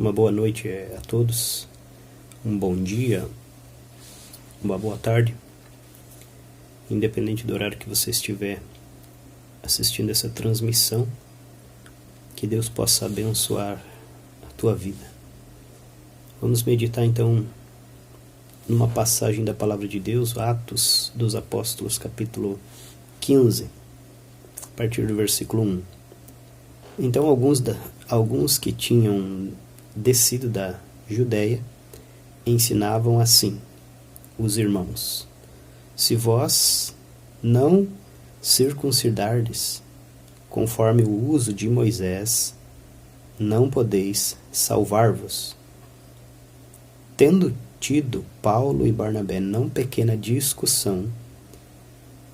Uma boa noite a todos, um bom dia, uma boa tarde, independente do horário que você estiver assistindo essa transmissão, que Deus possa abençoar a tua vida. Vamos meditar então numa passagem da Palavra de Deus, Atos dos Apóstolos, capítulo 15, a partir do versículo 1. Então alguns que tinham descido da Judéia ensinavam assim os irmãos: se vós não circuncidardes conforme o uso de Moisés, não podeis salvar-vos. Tendo tido Paulo e Barnabé não pequena discussão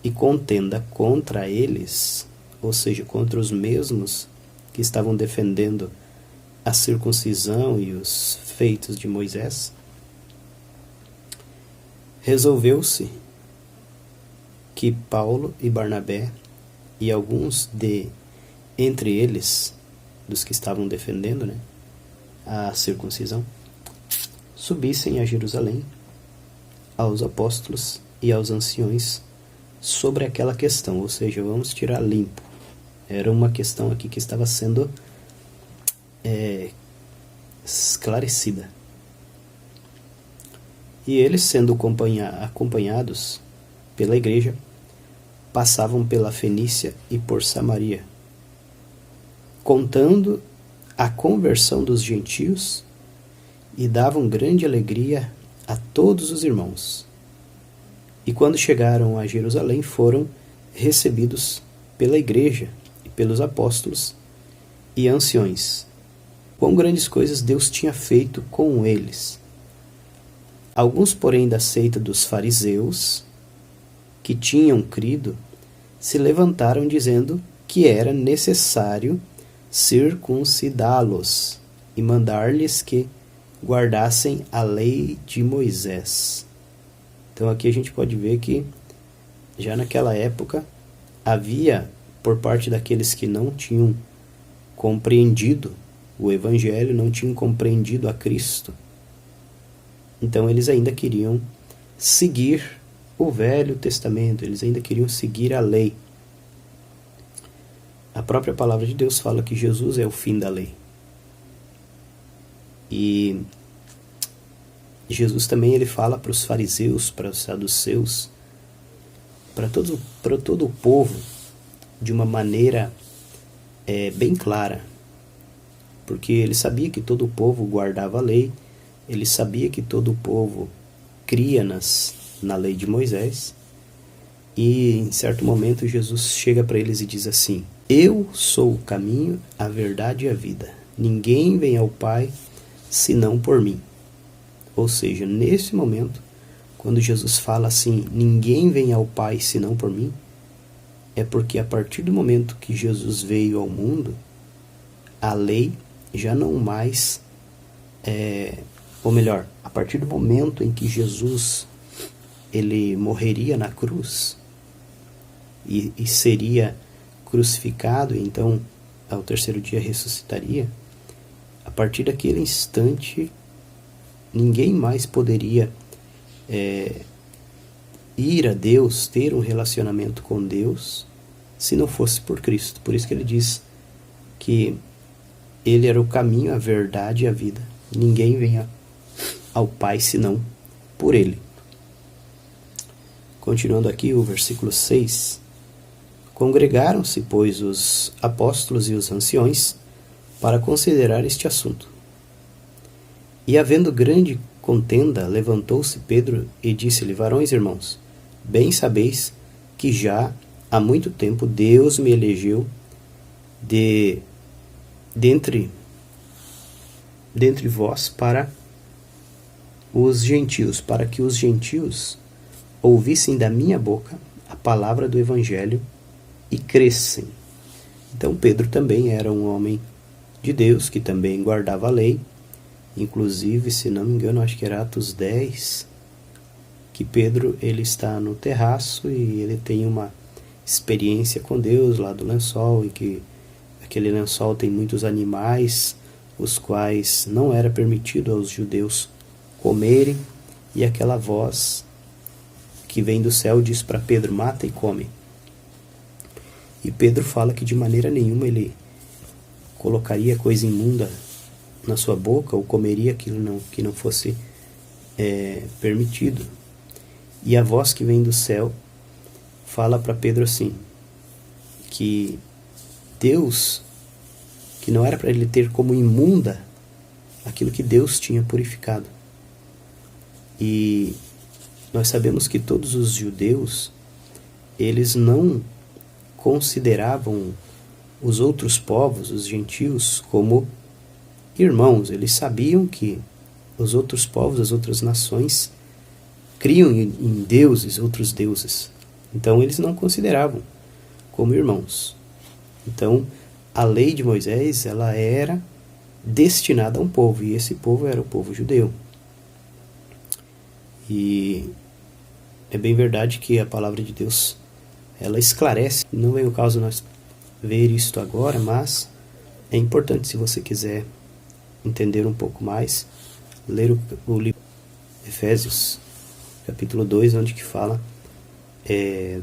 e contenda contra eles, ou seja, contra os mesmos que estavam defendendo a circuncisão e os feitos de Moisés, resolveu-se que Paulo e Barnabé e alguns entre eles, dos que estavam defendendo a circuncisão, subissem a Jerusalém aos apóstolos e aos anciões sobre aquela questão, ou seja, vamos tirar limpo. Era uma questão aqui que estava sendo esclarecida. E eles, sendo acompanhados pela igreja, passavam pela Fenícia e por Samaria, contando a conversão dos gentios, e davam grande alegria a todos os irmãos. E quando chegaram a Jerusalém, foram recebidos pela igreja e pelos apóstolos e anciões. Quão grandes coisas Deus tinha feito com eles. Alguns, porém, da seita dos fariseus, que tinham crido, se levantaram dizendo que era necessário circuncidá-los e mandar-lhes que guardassem a lei de Moisés. Então aqui a gente pode ver que já naquela época havia, por parte daqueles que não tinham compreendido o Evangelho, não tinham compreendido a Cristo, então eles ainda queriam seguir o Velho Testamento, eles ainda queriam seguir a lei. A própria palavra de Deus fala que Jesus é o fim da lei. E Jesus também ele fala para os fariseus, para os saduceus, para todo o povo, de uma maneira bem clara, porque ele sabia que todo o povo guardava a lei, ele sabia que todo o povo cria na lei de Moisés, e em certo momento Jesus chega para eles e diz assim: eu sou o caminho, a verdade e a vida. Ninguém vem ao Pai senão por mim. Ou seja, nesse momento, quando Jesus fala assim, ninguém vem ao Pai senão por mim, é porque a partir do momento que Jesus veio ao mundo, a lei já não mais, ou melhor, a partir do momento em que Jesus ele morreria na cruz e seria crucificado, e então ao terceiro dia ressuscitaria, a partir daquele instante ninguém mais poderia ir a Deus, ter um relacionamento com Deus, se não fosse por Cristo. Por isso que ele diz que ele era o caminho, a verdade e a vida. Ninguém vem ao Pai senão por ele. Continuando aqui o versículo 6. Congregaram-se, pois, os apóstolos e os anciões para considerar este assunto. E havendo grande contenda, levantou-se Pedro e disse-lhe: varões irmãos, bem sabeis que já há muito tempo Deus me elegeu dentre vós para os gentios, para que os gentios ouvissem da minha boca a palavra do Evangelho e crescem. Então Pedro também era um homem de Deus, que também guardava a lei. Inclusive, se não me engano, acho que era Atos 10, que Pedro ele está no terraço e ele tem uma experiência com Deus lá do lençol, em que aquele lençol tem muitos animais os quais não era permitido aos judeus comerem, e aquela voz que vem do céu diz para Pedro: mata e come. E Pedro fala que de maneira nenhuma ele colocaria coisa imunda na sua boca ou comeria aquilo que não fosse permitido. E a voz que vem do céu fala para Pedro assim, que Deus, que não era para ele ter como imunda aquilo que Deus tinha purificado. E nós sabemos que todos os judeus, eles não consideravam os outros povos, os gentios, como irmãos. Eles sabiam que os outros povos, as outras nações, criam em deuses, outros deuses. Então eles não consideravam como irmãos. Então a lei de Moisés, ela era destinada a um povo, e esse povo era o povo judeu. E é bem verdade que a palavra de Deus, ela esclarece. Não vem o caso nós ver isto agora, mas é importante, se você quiser entender um pouco mais, ler o livro de Efésios, capítulo 2, onde que fala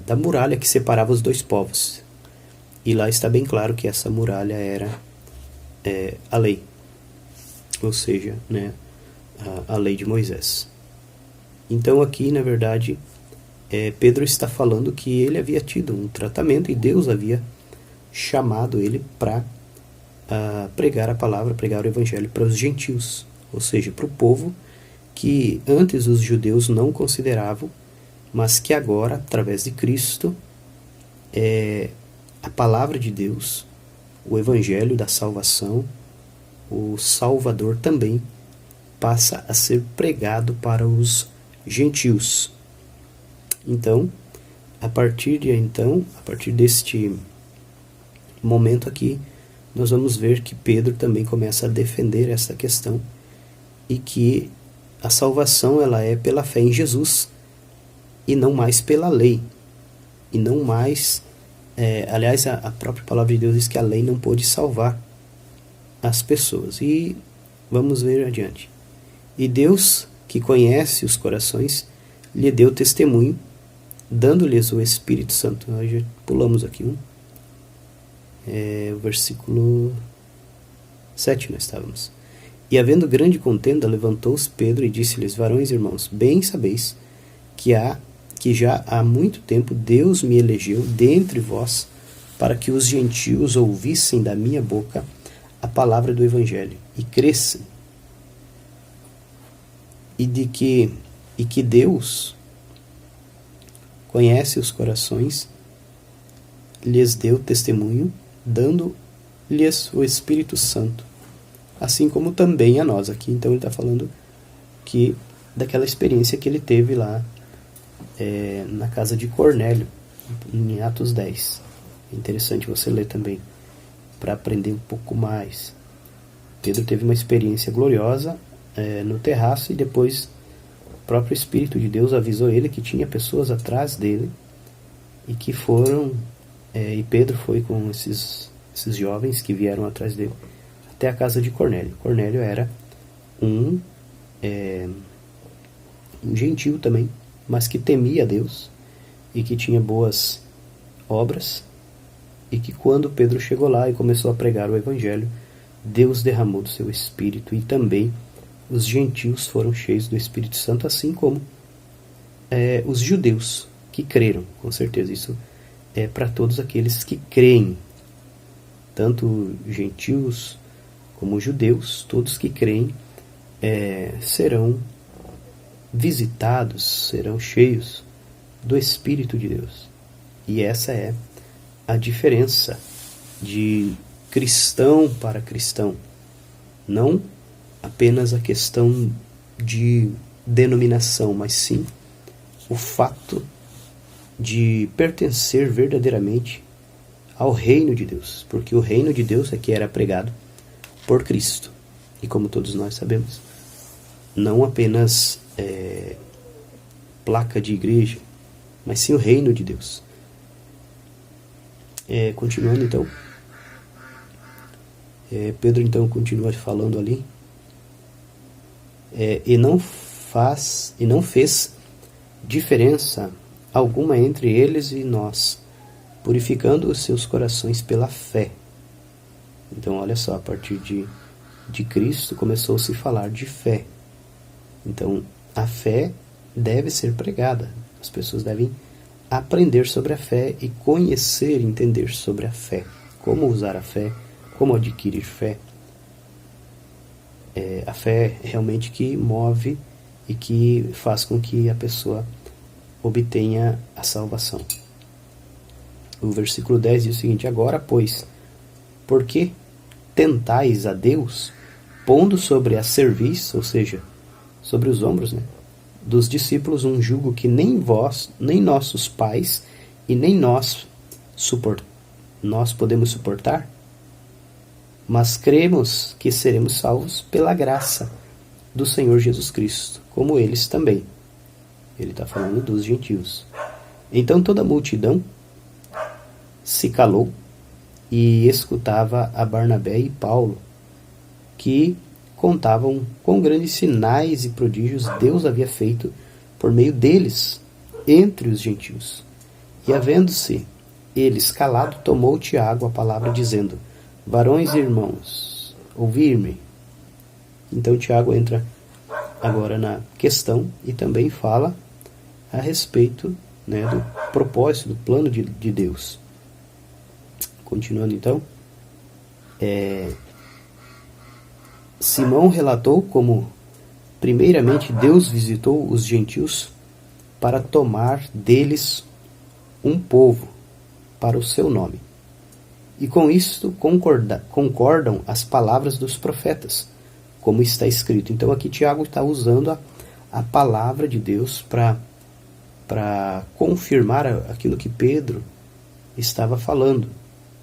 da muralha que separava os dois povos. E lá está bem claro que essa muralha era a lei, ou seja, né, a lei de Moisés. Então aqui, na verdade, Pedro está falando que ele havia tido um tratamento e Deus havia chamado ele para pregar a palavra, pregar o evangelho para os gentios, ou seja, para o povo que antes os judeus não consideravam, mas que agora, através de Cristo, a palavra de Deus, o evangelho da salvação, o Salvador também passa a ser pregado para os gentios. Então, a partir deste momento aqui, nós vamos ver que Pedro também começa a defender essa questão, e que a salvação ela é pela fé em Jesus e não mais pela lei, e não mais aliás, a própria palavra de Deus diz que a lei não pôde salvar as pessoas. E vamos ver adiante. E Deus, que conhece os corações, lhe deu testemunho, dando-lhes o Espírito Santo. Nós já pulamos aqui o versículo 7 nós estávamos. E havendo grande contenda, levantou-se Pedro e disse-lhes: varões e irmãos, bem sabeis que já há muito tempo Deus me elegeu dentre vós para que os gentios ouvissem da minha boca a palavra do Evangelho e crescem. E que Deus conhece os corações, lhes deu testemunho, dando-lhes o Espírito Santo, assim como também a nós. Aqui então ele está falando daquela experiência que ele teve lá na casa de Cornélio, em Atos 10. É interessante você ler também, para aprender um pouco mais. Pedro teve uma experiência gloriosa no terraço, e depois o próprio Espírito de Deus avisou ele que tinha pessoas atrás dele, e que foram, e Pedro foi com esses jovens que vieram atrás dele até a casa de Cornélio. Cornélio era um gentio também, mas que temia a Deus e que tinha boas obras, e que quando Pedro chegou lá e começou a pregar o Evangelho, Deus derramou do seu Espírito, e também os gentios foram cheios do Espírito Santo, assim como os judeus que creram. Com certeza isso é para todos aqueles que creem, tanto gentios como judeus, todos que creem serão visitados, serão cheios do Espírito de Deus. E essa é a diferença de cristão para cristão. Não apenas a questão de denominação, mas sim o fato de pertencer verdadeiramente ao reino de Deus. Porque o reino de Deus é que era pregado por Cristo. E como todos nós sabemos, não apenas placa de igreja, mas sim o reino de Deus. Continuando então, Pedro então continua falando ali, e não fez diferença alguma entre eles e nós, purificando os seus corações pela fé. Então olha só, a partir de Cristo começou a se falar de fé. Então a fé deve ser pregada, as pessoas devem aprender sobre a fé e conhecer e entender sobre a fé, como usar a fé, como adquirir fé. A fé realmente que move e que faz com que a pessoa obtenha a salvação. O versículo 10 diz o seguinte: agora, pois, por que tentais a Deus, pondo sobre a cerviz, ou seja, sobre os ombros, dos discípulos um jugo que nem vós, nem nossos pais e nem nós podemos suportar? Mas cremos que seremos salvos pela graça do Senhor Jesus Cristo, como eles também. Ele está falando dos gentios. Então toda a multidão se calou e escutava a Barnabé e Paulo, que contavam quão grandes sinais e prodígios Deus havia feito por meio deles entre os gentios. E havendo-se eles calado, tomou Tiago a palavra, dizendo: varões e irmãos, ouvi-me. Então Tiago entra agora na questão e também fala a respeito do propósito, do plano de Deus. Continuando então, Simão relatou como primeiramente Deus visitou os gentios para tomar deles um povo para o seu nome. E com isto concordam as palavras dos profetas, como está escrito. Então aqui Tiago está usando a palavra de Deus para confirmar aquilo que Pedro estava falando,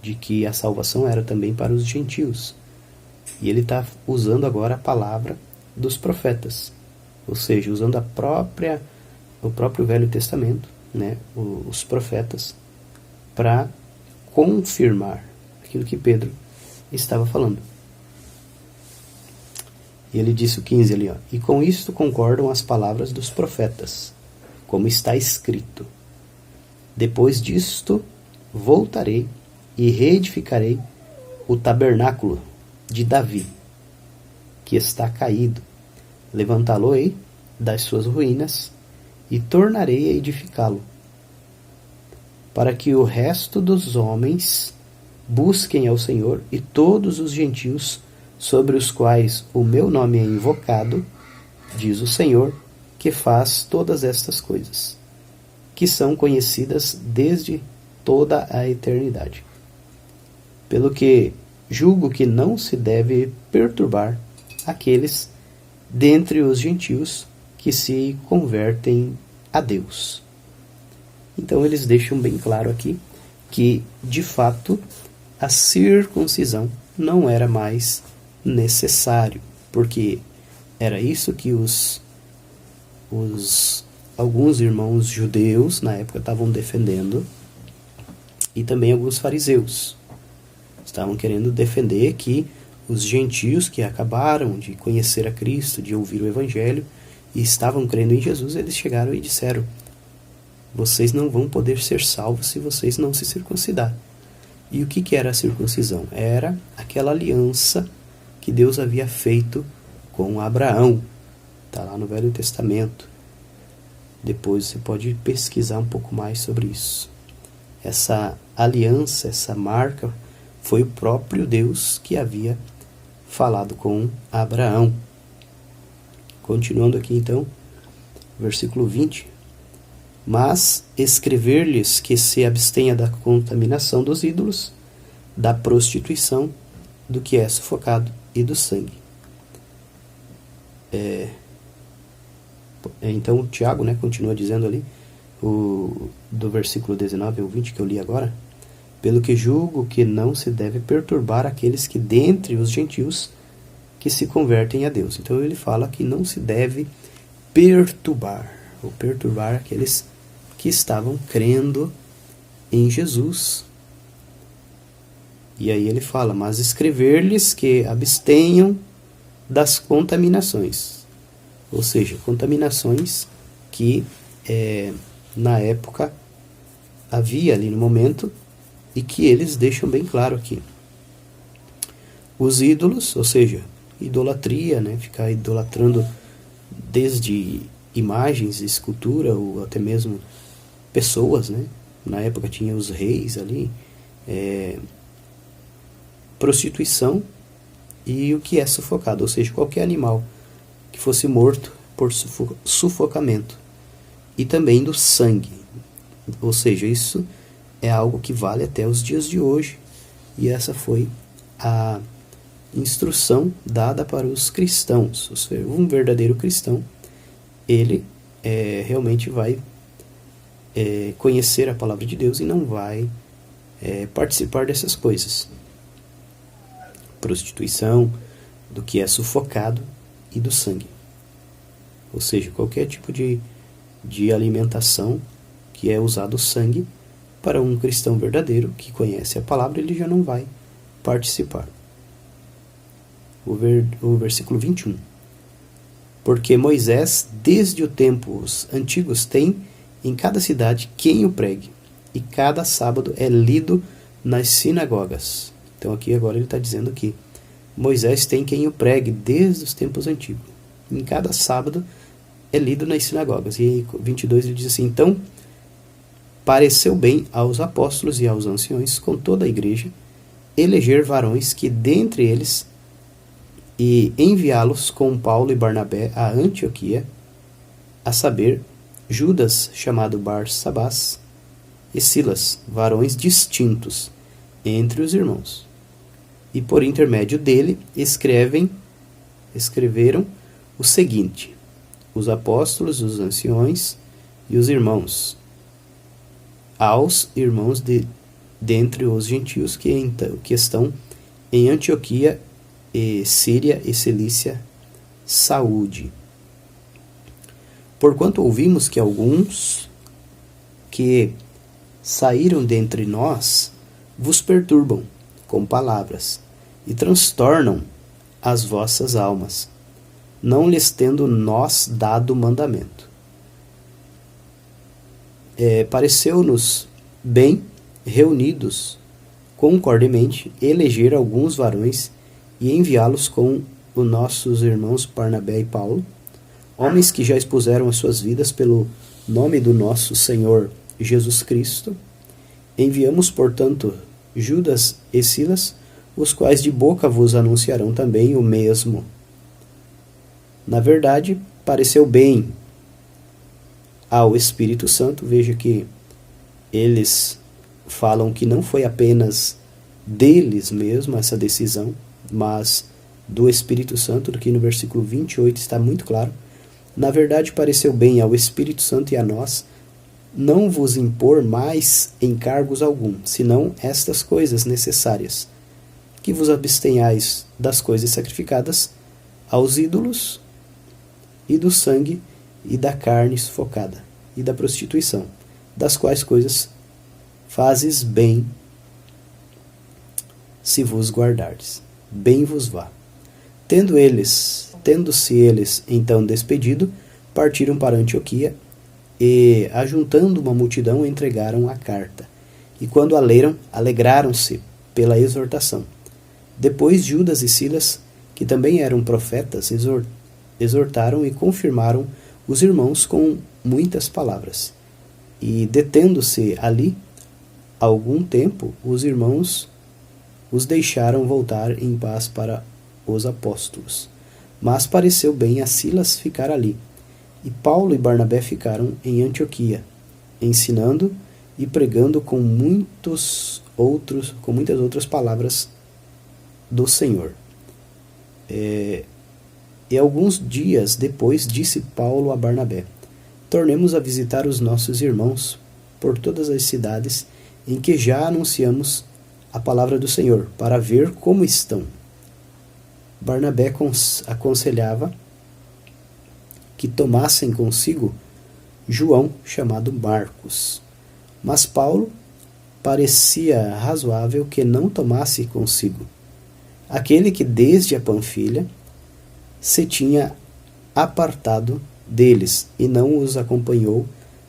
de que a salvação era também para os gentios. E ele está usando agora a palavra dos profetas, ou seja, usando o próprio Velho Testamento, os profetas, para confirmar aquilo que Pedro estava falando. E ele disse o 15 ali, e com isto concordam as palavras dos profetas, como está escrito: depois disto voltarei e reedificarei o tabernáculo de Davi, que está caído, levantá-lo-ei das suas ruínas e tornarei a edificá-lo, para que o resto dos homens busquem ao Senhor, e todos os gentios sobre os quais o meu nome é invocado, diz o Senhor, que faz todas estas coisas, que são conhecidas desde toda a eternidade. Pelo que julgo que não se deve perturbar aqueles dentre os gentios que se convertem a Deus. Então eles deixam bem claro aqui que, de fato, a circuncisão não era mais necessário, porque era isso que alguns irmãos judeus na época estavam defendendo, e também alguns fariseus estavam querendo defender que os gentios que acabaram de conhecer a Cristo, de ouvir o Evangelho e estavam crendo em Jesus, eles chegaram e disseram: vocês não vão poder ser salvos se vocês não se circuncidar. E o que era a circuncisão? Era aquela aliança que Deus havia feito com Abraão. Está lá no Velho Testamento. Depois você pode pesquisar um pouco mais sobre isso. Essa aliança, essa marca, foi o próprio Deus que havia falado com Abraão. Continuando aqui então, versículo 20. Mas escrever-lhes que se abstenha da contaminação dos ídolos, da prostituição, do que é sufocado e do sangue. Então o Tiago continua dizendo ali, do versículo 19 ao 20 que eu li agora: pelo que julgo que não se deve perturbar aqueles que dentre os gentios que se convertem a Deus. Então ele fala que não se deve perturbar aqueles que estavam crendo em Jesus. E aí ele fala, mas escrever-lhes que abstenham das contaminações. Ou seja, contaminações que na época havia ali no momento e que eles deixam bem claro aqui. Os ídolos, ou seja, idolatria, né? Ficar idolatrando desde imagens, escultura ou até mesmo pessoas, né? Na época tinha os reis ali, prostituição e o que é sufocado, ou seja, qualquer animal que fosse morto por sufocamento, e também do sangue, ou seja, isso é algo que vale até os dias de hoje, e essa foi a instrução dada para os cristãos. Ou seja, um verdadeiro cristão, ele realmente vai conhecer a palavra de Deus e não vai participar dessas coisas. Prostituição, do que é sufocado e do sangue. Ou seja, qualquer tipo de alimentação que é usado sangue, para um cristão verdadeiro que conhece a palavra, ele já não vai participar. O versículo 21. Porque Moisés, desde os tempos antigos, tem em cada cidade quem o pregue, e cada sábado é lido nas sinagogas. Então aqui agora ele está dizendo que Moisés tem quem o pregue desde os tempos antigos. Em cada sábado é lido nas sinagogas. E em 22 ele diz assim, então pareceu bem aos apóstolos e aos anciões, com toda a igreja, eleger varões que dentre eles e enviá-los com Paulo e Barnabé a Antioquia, a saber, Judas, chamado Barsabás, e Silas, varões distintos entre os irmãos. E por intermédio dele escreveram o seguinte: os apóstolos, os anciões e os irmãos, aos irmãos dentre os gentios que estão em Antioquia e Síria e Cilícia, saúde. Porquanto ouvimos que alguns que saíram dentre nós vos perturbam com palavras e transtornam as vossas almas, não lhes tendo nós dado mandamento. Pareceu-nos bem, reunidos concordemente, eleger alguns varões e enviá-los com os nossos irmãos Barnabé e Paulo, homens que já expuseram as suas vidas pelo nome do nosso Senhor Jesus Cristo. Enviamos, portanto, Judas e Silas, os quais de boca vos anunciarão também o mesmo. Na verdade, pareceu bem ao Espírito Santo. Veja que eles falam que não foi apenas deles mesmo essa decisão, mas do Espírito Santo, que no versículo 28 está muito claro. Na verdade, pareceu bem ao Espírito Santo e a nós não vos impor mais encargos algum, senão estas coisas necessárias, que vos abstenhais das coisas sacrificadas aos ídolos, e do sangue, e da carne sufocada, e da prostituição, das quais coisas fazes bem, se vos guardardes. Bem vos vá. Tendo-se eles então despedido, partiram para Antioquia, e, ajuntando uma multidão, entregaram a carta. E quando a leram, alegraram-se pela exortação. Depois Judas e Silas, que também eram profetas, exortaram e confirmaram os irmãos com muitas palavras. E, detendo-se ali algum tempo, os irmãos os deixaram voltar em paz para os apóstolos. Mas pareceu bem a Silas ficar ali. E Paulo e Barnabé ficaram em Antioquia, ensinando e pregando com muitas outras palavras do Senhor. E alguns dias depois disse Paulo a Barnabé: tornemos a visitar os nossos irmãos por todas as cidades em que já anunciamos a palavra do Senhor, para ver como estão. Barnabé aconselhava que tomassem consigo João, chamado Marcos. Mas Paulo parecia razoável que não tomasse consigo aquele que desde a Panfilha se tinha apartado deles e não os acompanhou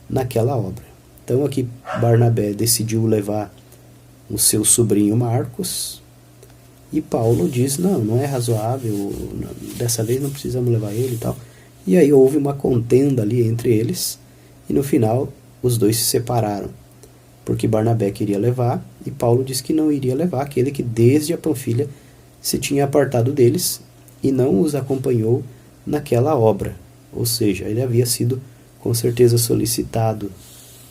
naquela obra. Então aqui Barnabé decidiu levar o seu sobrinho Marcos, e Paulo diz, não é razoável, dessa vez não precisamos levar ele e tal. E aí houve uma contenda ali entre eles, e no final os dois se separaram, porque Barnabé queria levar, e Paulo disse que não iria levar aquele que desde a Panfilha se tinha apartado deles e não os acompanhou naquela obra. Ou seja, ele havia sido com certeza solicitado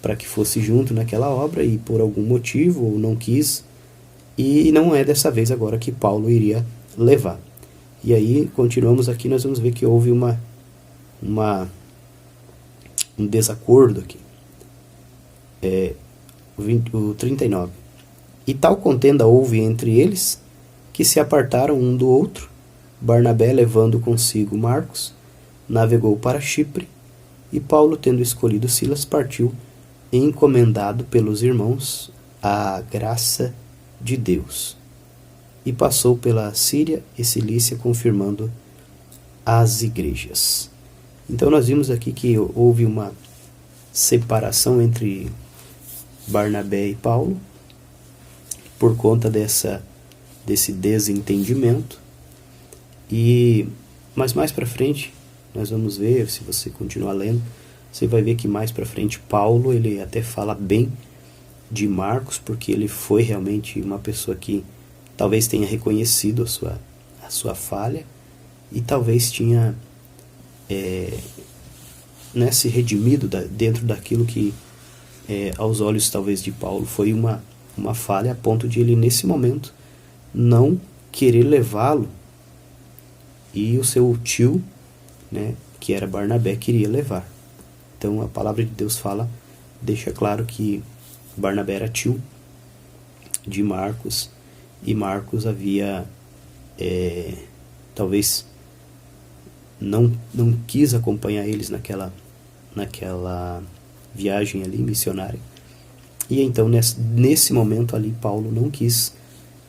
para que fosse junto naquela obra e por algum motivo ou não quis, e não é dessa vez agora que Paulo iria levar. E aí continuamos aqui, nós vamos ver que houve um desacordo aqui. O 39. E tal contenda houve entre eles, que se apartaram um do outro. Barnabé, levando consigo Marcos, navegou para Chipre, e Paulo, tendo escolhido Silas, partiu, encomendado pelos irmãos à graça de Deus. E passou pela Síria e Cilícia, confirmando as igrejas. Então nós vimos aqui que houve uma separação entre Barnabé e Paulo, por conta desse desentendimento. Mas mais para frente, nós vamos ver, se você continuar lendo, você vai ver que mais para frente Paulo, ele até fala bem de Marcos, porque ele foi realmente uma pessoa que talvez tenha reconhecido a sua falha, e talvez tinha se redimido dentro daquilo que aos olhos talvez de Paulo foi uma falha, a ponto de ele nesse momento não querer levá-lo, e o seu tio, que era Barnabé, queria levar. Então a palavra de Deus deixa claro que Barnabé era tio de Marcos, e Marcos havia talvez não quis acompanhar eles naquela viagem ali missionária, e então nesse momento ali Paulo não quis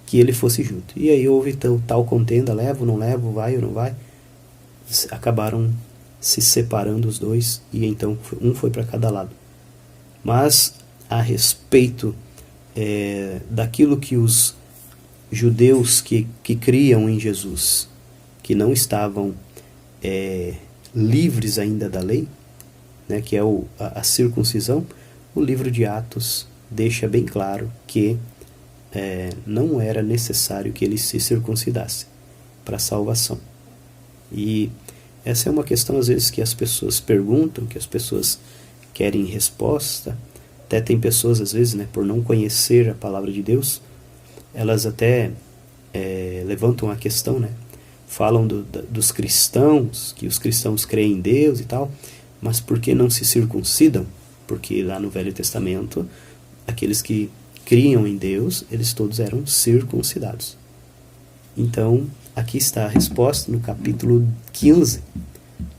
que ele fosse junto. E aí houve tal contenda, levo, não levo, vai ou não vai. Acabaram se separando os dois, e então um foi para cada lado. Mas a respeito daquilo que os judeus que criam em Jesus, que não estavam livres ainda da lei, que é a circuncisão, o livro de Atos deixa bem claro que não era necessário que eles se circuncidassem para a salvação. E essa é uma questão às vezes que as pessoas perguntam, que as pessoas querem resposta. Até tem pessoas às vezes, por não conhecer a palavra de Deus, elas até levantam a questão, falam dos cristãos, que os cristãos creem em Deus e tal, mas por que não se circuncidam? Porque lá no Velho Testamento, aqueles que criam em Deus, eles todos eram circuncidados. Então, aqui está a resposta no capítulo 15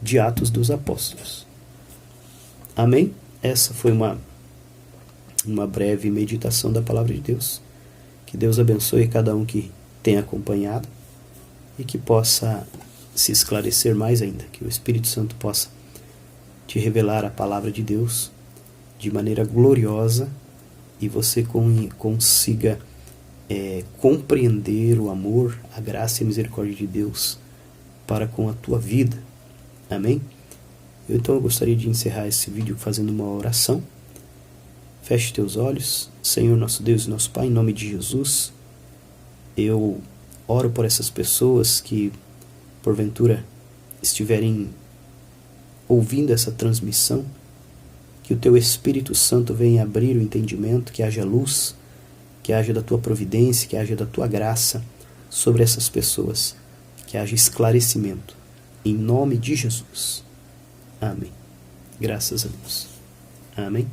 de Atos dos Apóstolos. Amém? Essa foi uma breve meditação da palavra de Deus. Que Deus abençoe cada um que tem acompanhado, e que possa se esclarecer mais ainda, que o Espírito Santo possa te revelar a palavra de Deus de maneira gloriosa, e você consiga compreender o amor, a graça e a misericórdia de Deus para com a tua vida. Amém? Então eu gostaria de encerrar esse vídeo fazendo uma oração. Feche teus olhos. Senhor, nosso Deus e nosso Pai, em nome de Jesus, eu oro por essas pessoas que porventura estiverem ouvindo essa transmissão, que o teu Espírito Santo venha abrir o entendimento, que haja luz, que haja da tua providência, que haja da tua graça sobre essas pessoas, que haja esclarecimento, em nome de Jesus. Amém. Graças a Deus. Amém.